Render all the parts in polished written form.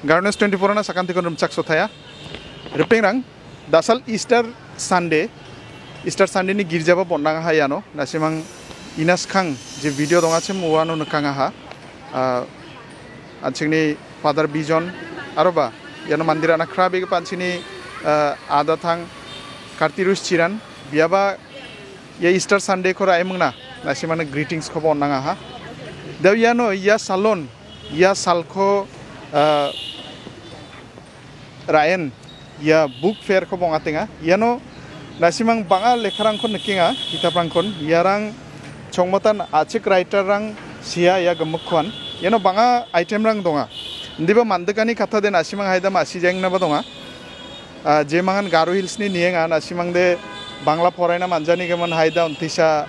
Garnes 24 na sakanti kon rumchak sothaya. Repengrang dasal Easter Sunday ni girjaba bonnang ha yano nasimang inas khang je video dong ache muano nakanga ha. Achingni Father Bijon aroba yano mandira nakra bege panchini ada thang Kartirus Chiran biaba ya Easter Sunday ko rai mungna nasimana greetings ko bonnanga ha. Daw yano ya salon ya salko Ryan ya book fair ko bongatenga yano nasimang banga lekharang kon nekinga kitaprang kon yarang chongmotan achik writer rang sia ya gemukwan yano banga item rang donga ndiba mandekani katha de nasimang haida masi jeng na badonga je mangan Garo Hills ni nienga nasimang de bangla foraina manjani geman haida untisa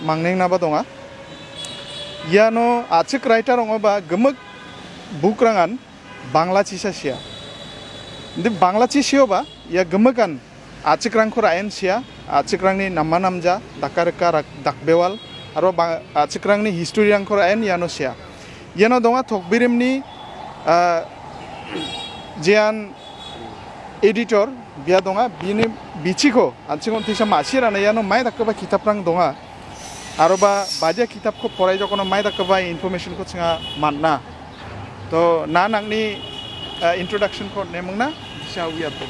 mangneng na badonga yano achik writer ongoba gemuk book rangan bangla chisa sia Di Bangla cisio ba ya gemekan acikrang ko raen sia acikrang ni nama namja dakarka dakbewal aro acikrang ni history rang ko raen yano sia yano donga Thakbirim ni jean editor bia donga bini bichiko acikon tisa masira na yano mai dakba kitab rang donga aro ba baja kitab ko porai jokono mai dakba information ko chinga manna to na nangni introduction ko nemungna siawi ato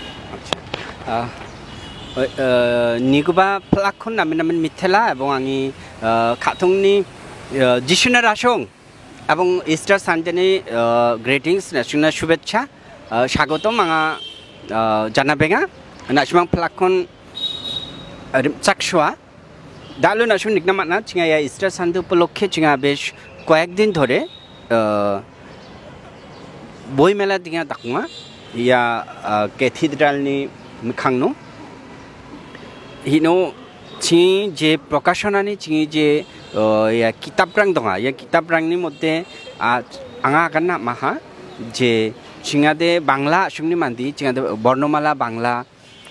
niguba plakon namin mithela ebong angi khathungni jishuna rasong ebong Easter Sunday ni greetings national shubhecha shagotom anga janabenga nasimang plakon chakshwa dalu nasun niknamatna chinga ya Easter Sunday upolokhe chinga besh koyekdin dhore boi mela dinga takma ya cathedral ni mikhangno hino chi je prakashonani chi je ya kitabrang donga ya kitabrang ni moddhe anga kanna maha je chingade bangla sungni mandi chingade bornomala bangla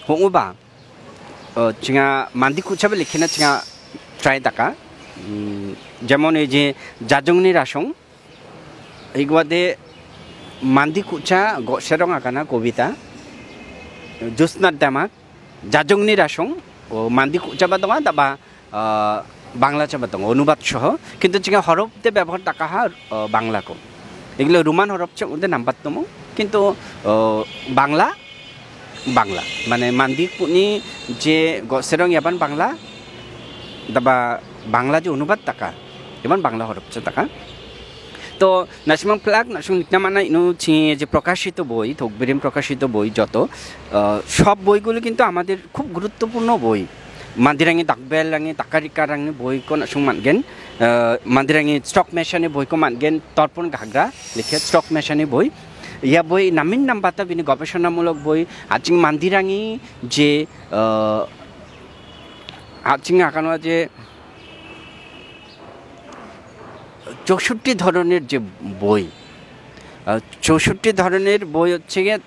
honguba chinga mandi kuchabe likhena chinga try taka jemon ei je jajongni rasong igwade Mandi kucha go serong akana kobita Jusnat damak jajongni rasong mandi kucha badonga daba bangla cha badonga অনুবাদ সহ কিন্তু চিঙ্গা হরফতে ব্যবহার টাকা হা বাংলা কো এগুলো Roman হরফ চ ওদের number তম কিন্তু বাংলা বাংলা মানে মান্দি কুনি যে go serong yaban Bangla daba Bangla যে অনুবাদ টাকা এমন বাংলা হরফ চ টাকা তো নাসিমাং প্লাগ নাসুং নিকনামানা ইনো ছি যে প্রকাশিত বই থকবিরিম প্রকাশিত বই যত সব বইগুলো কিন্তু আমাদের খুব গুরুত্বপূর্ণ বই মান্দিরাঙ্গি দাকবেল রাঙ্গি তাকারিকা রাঙ্গি বই কো নাসুং মানগেন মান্দিরাঙ্গি স্টক মেশানি বই কো মানগেন তর্পণ ঘাগরা লিখে স্টক মেশানি বই ইয়া বই নামিন নামবাতা বিনি গবেষণামূলক বই আচিং মান্দিরাঙ্গি যে আচিং আকানোয়া যে 64 ধরনের যে বই 64 ধরনের বই হচ্ছে গিয়ে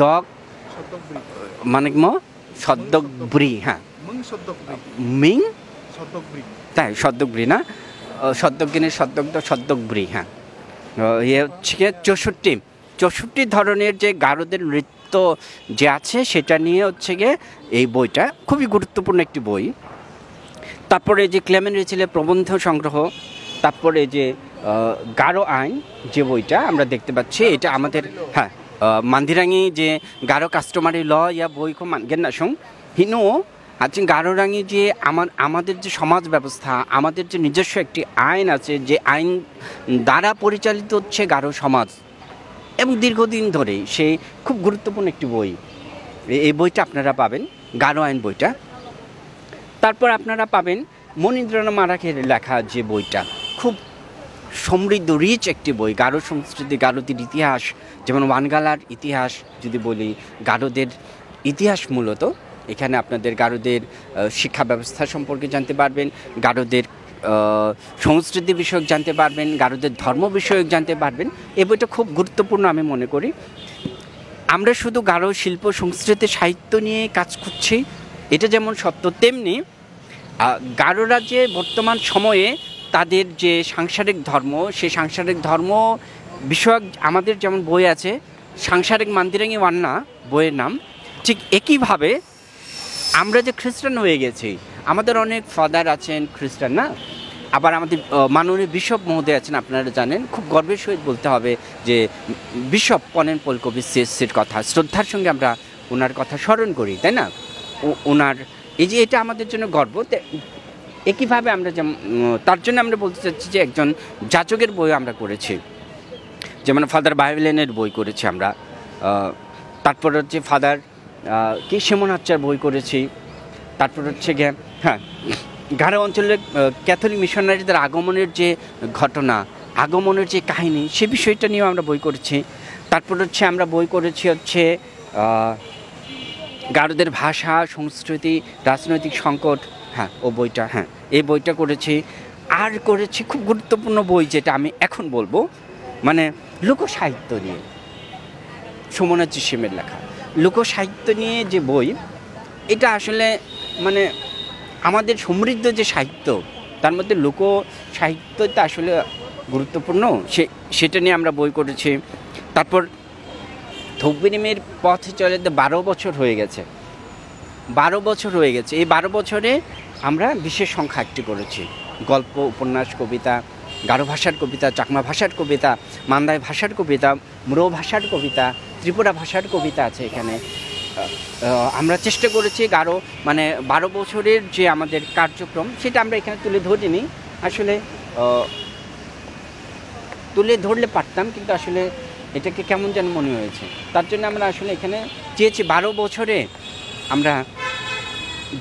দক মানে ম শব্দব্রি হ্যাঁ মিং শব্দব্রি তাই শব্দব্রি না শব্দজ্ঞানের শব্দব্রি হ্যাঁ ইয়ে হচ্ছে গিয়ে 64 ধরনের যে গারোদের নৃত্য যে আছে সেটা নিয়ে হচ্ছে গিয়ে এই বইটা খুবই গুরুত্বপূর্ণ একটি বই তারপরে যে ক্লেমেন্ট রিচিলের প্রবন্ধ সংগ্রহ তারপরে যে গারো আইন যে বইটা আমরা দেখতে পাচ্ছি এটা আমাদের হ্যাঁ মান্দিরাঙ্গি যে গারো কাস্টমারি ল ইয়া বই কো মানগেন নাসং হিনো আজ গারোরাঙ্গি যে আমাদের যে সমাজ ব্যবস্থা আমাদের যে নিজস্ব একটি আইন আছে যে আইন দ্বারা পরিচালিত হচ্ছে গারো সমাজ এবং দীর্ঘদিন ধরে সেই খুব গুরুত্বপূর্ণ একটি বই এই বইটা আপনারা পাবেন গারো আইন বইটা তারপর আপনারা পাবেন মনীন্দ্রনাথ মারাকের লেখা যে বইটা খুব সমৃদ্ধ রিচ একটি বই গারো সংস্কৃতি গারোদের ইতিহাস যেমন ওয়ানগালার ইতিহাস যদি বলি গারোদের ইতিহাস মূলত এখানে আপনাদের গারোদের শিক্ষা ব্যবস্থা সম্পর্কে জানতে পারবেন গারোদের সংস্কৃতি বিষয়ক জানতে পারবেন গারোদের ধর্ম বিষয়ক জানতে পারবেন এই বইটা খুব গুরুত্বপূর্ণ আমি মনে করি আমরা শুধু গারো শিল্প সংস্কৃতি সাহিত্য নিয়ে কাজ করছি এটা যেমন সত্য তেমনি গারো রাজ্যে বর্তমান সময়ে তাদের যে সাংসারিক ধর্ম, সেই সাংসারিক ধর্ম বিষয়ক আমাদের যেমন বই আছে, সাংসারিক মান্দিরাঙ্গি ওয়ান্না বইয়ের নাম, ঠিক একইভাবে আমরা যে খ্রিস্টান হয়ে গেছি, আমাদের অনেক ফাদার আছেন খ্রিস্টান না, আবার আমাদের মাননীয় বিশপ মহোদয় আছেন, আপনারা জানেন, খুব গর্বের সহিত বলতে হবে যে বিশপ পনেন পলকোভিচের কথা শ্রদ্ধার সঙ্গে আমরা ওনার কথা স্মরণ করি, তাই না? ওনার এই যে এটা আমাদের জন্য গর্ব। একইভাবে আমরা যেমন তার জন্য আমরা বলতে চাচ্ছি যে একজন যাজকের বই আমরা করেছি, যেমন ফাদার বাইবেলেনের বই করেছি আমরা, তারপর হচ্ছে ফাদার কি সেমনাচ্চার বই করেছি, তারপর হচ্ছে গিয়ে হ্যাঁ গারো অঞ্চলের ক্যাথলিক মিশনারিদের আগমনের যে ঘটনা, আগমনের যে কাহিনী, সে বিষয়টা নিয়েও আমরা বই করেছি। তারপর হচ্ছে আমরা বই করেছি হচ্ছে গারোদের ভাষা, সংস্কৃতি, রাজনৈতিক সংকট, হ্যাঁ ও বইটা, হ্যাঁ এই বইটা করেছি। আর করেছি খুব গুরুত্বপূর্ণ বই যেটা আমি এখন বলবো, মানে লোকসাহিত্য নিয়ে, সুমনাচি সেমের লেখা লোকসাহিত্য নিয়ে যে বই, এটা আসলে মানে আমাদের সমৃদ্ধ যে সাহিত্য, তার মধ্যে লোক সাহিত্যটা আসলে গুরুত্বপূর্ণ, সেটা নিয়ে আমরা বই করেছি। তারপর থকবিরিমের পথে চলে 12 বছর হয়ে গেছে, 12 বছর হয়ে গেছে। এই 12 বছরে আমরা বিশেষ সংখ্যা একটি করেছি, গল্প, উপন্যাস, কবিতা, গারো ভাষার কবিতা, চাকমা ভাষার কবিতা, মান্দাই ভাষার কবিতা, মুরো ভাষার কবিতা, ত্রিপুরা ভাষার কবিতা আছে এখানে। আমরা চেষ্টা করেছি গারো মানে 12 বছরের যে আমাদের কার্যক্রম, সেটা আমরা এখানে তুলে ধরিনি, আসলে তুলে ধরলে পারতাম, কিন্তু আসলে এটাকে কেমন যেন মনে হয়েছে, তার জন্য আমরা আসলে এখানে চেয়েছি 12 বছরে আমরা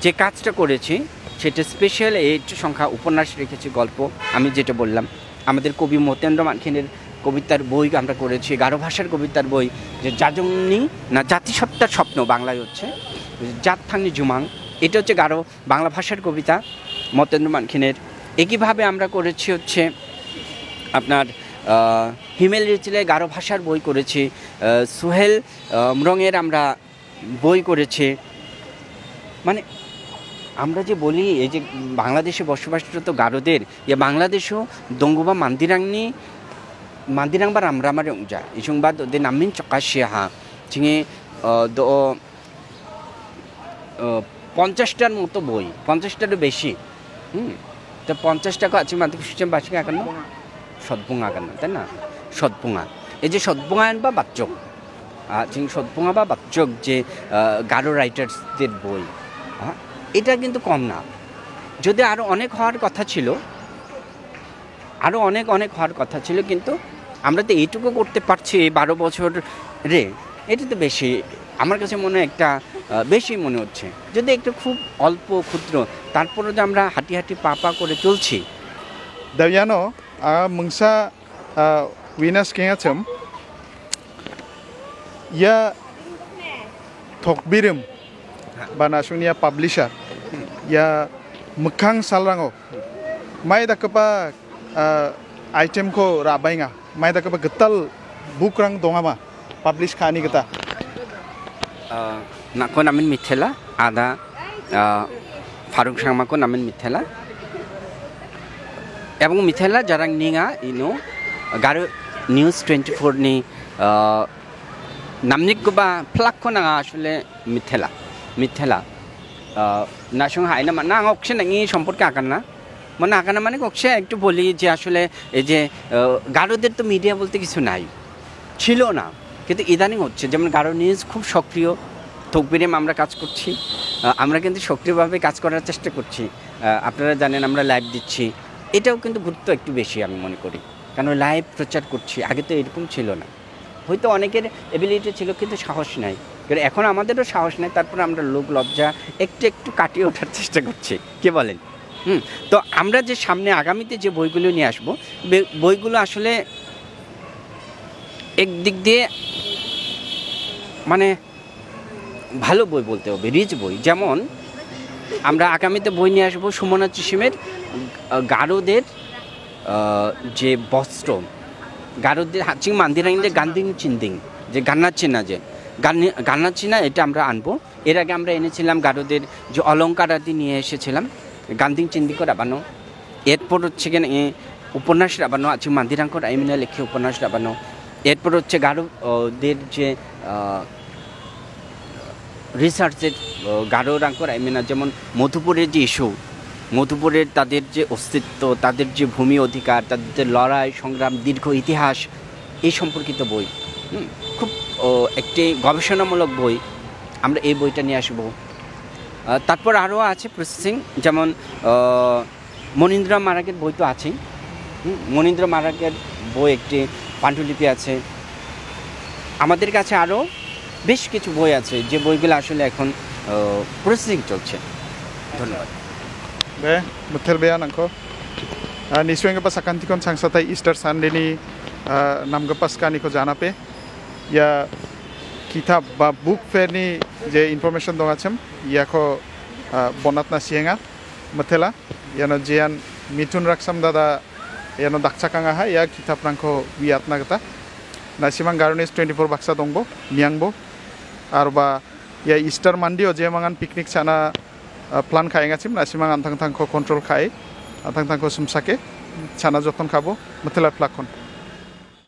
যে কাজটা করেছি সেটা স্পেশাল 8 সংখ্যা উপন্যাস রেখেছি, গল্প, আমি যেটা বললাম, আমাদের কবি মতেন্দ্র মানখিনের কবিতার বই আমরা করেছি, গারো ভাষার কবিতার বই, যে যাজংনি না জাতিসত্তার স্বপ্ন বাংলায় হচ্ছে জাত থাংনি জুমাং, এটা হচ্ছে গারো বাংলা ভাষার কবিতা মতেন্দ্র মানখিনের। একইভাবে আমরা করেছি হচ্ছে আপনার হিমেল রিচলে গারো ভাষার বই করেছি, সোহেল মরংয়ের আমরা বই করেছি। মানে আমরা যে বলি এই যে বাংলাদেশে বসবাসরত গারোদের, বাংলাদেশও দঙ্গুবা মান্দিরাং বা রামরামার যা ইসংবা দে নামিন চকাশিয়া হা চিঙে 50টার মতো বই, 50টারও বেশি। তো 50টাকে আছে মাত্র সুচেম বাসিকে আকান্ন সৎবুঙা আকান্ন, তাই না? সৎবুঙা, এই যে সৎবুঙায়ন বা বাচ্চক, সৎবুঙা বা বাচ্চক যে গারো রাইটার্সদের বই, এটা কিন্তু কম না, যদি আরও অনেক হওয়ার কথা ছিল, আরও অনেক হওয়ার কথা ছিল, কিন্তু আমরা তো এইটুকু করতে পারছি এই 12 বছরে, এটা তো বেশি, আমার কাছে মনে হয় একটা বেশি মনে হচ্ছে, যদি একটু খুব অল্প ক্ষুদ্র, তারপরে যে আমরা হাঁটি পা করে চলছি। দাবিয়ানো মংসা উইনাস কেঙাচম ইয়া থকবিরিম বা নাসুনিয়া পাবলিশার ইয়া মুখাং সালরাঙো মাই দাকপা आइटेम को राबाइंगा माय दा कबा गत्तल बुक रंग दोंगामा पब्लिश खानी गता नाको नामिन मिथेला आदा फारुक सांमा को नामिन मिथेला एवं मिथेला जारां निंगा इनो गारो न्यूज 24 नि नामनिक गोबा फ्लाक को नाङा आसले मिथेला नासुं हायना ना अक्से नङि सम्पर्क आकाना মানে আকানা মানে কক্ষে একটু বলি যে আসলে এই যে গারোদের তো মিডিয়া বলতে কিছু নাই, ছিল না, কিন্তু ইদানিং হচ্ছে, যেমন গারো নিউজ খুব সক্রিয়, থকবিরিম আমরা কাজ করছি, আমরা কিন্তু সক্রিয়ভাবে কাজ করার চেষ্টা করছি, আপনারা জানেন আমরা লাইভ দিচ্ছি, এটাও কিন্তু গুরুত্ব একটু বেশি আমি মনে করি, কারণ লাইভ প্রচার করছি, আগে তো এরকম ছিল না, হয়তো অনেকের এবিলিটি ছিল কিন্তু সাহস নাই, কারণ এখন আমাদেরও সাহস নেই, তারপরে আমরা লোক লজ্জা একটু কাটিয়ে ওঠার চেষ্টা করছি, কে বলেন? তো আমরা যে সামনে আগামীতে যে বইগুলো নিয়ে আসবো, বইগুলো আসলে একদিক দিয়ে মানে ভালো বই বলতে হবে, রিচ বই। যেমন আমরা আগামীতে বই নিয়ে আসবো সুমনা চিসিমের গারোদের যে বস্ত্র, গারোদের হাচিং মান্দিরাইদের গান্দিং চিন্দিং, যে গান্নাচিনা, যে গান্নাচিনা, এটা আমরা আনবো। এর আগে আমরা এনেছিলাম গারোদের যে অলঙ্কার আদি নিয়ে এসেছিলাম, গান্দিং চিন্দি করে বানো, এরপর হচ্ছে কেন উপন্যাস রাবানো আছে মান্দিরাঙ্কর আইমিনা লেখে উপন্যাস রাবানো এরপর হচ্ছে গারোদের যে রিসার্চের গারো রাঙ্কর আইমিনা যেমন মধুপুরের যে ইস্যু মধুপুরের তাদের যে অস্তিত্ব তাদের যে ভূমি অধিকার তাদের যে লড়াই সংগ্রাম দীর্ঘ ইতিহাস এই সম্পর্কিত বই খুব একটি গবেষণামূলক বই আমরা এই বইটা নিয়ে আসবো তারপর আরও আছে প্রসেসিং যেমন মনীন্দ্র মারাকের বই তো আছেই মনীন্দ্র মারাকের বই একটি পাণ্ডুলিপি আছে আমাদের কাছে আরও বেশ কিছু বই আছে যে বইগুলো আসলে এখন প্রসেসিং চলছে ধন্যবাদ Be, betul be anakku. Nisweng kepas akantikon sangsatai Easter Sunday ni nam kepas kani ko jana pe. Ya kitab ba book fair ni je information dong acem. Ya ko bonat na sienga. Metela. Ya no jian Mithun Raksam dada. Ya no dakcakanga ha. Ya kitab rangko biat na kata. Nasimang Garonis 24 baksa dongbo. Niangbo. Arba ya Easter Monday o je mangan picnic sana. Plan kaya ngacim nasi mang antang tangko kontrol kai antang tangko sumsake chana joton kabo metela plakon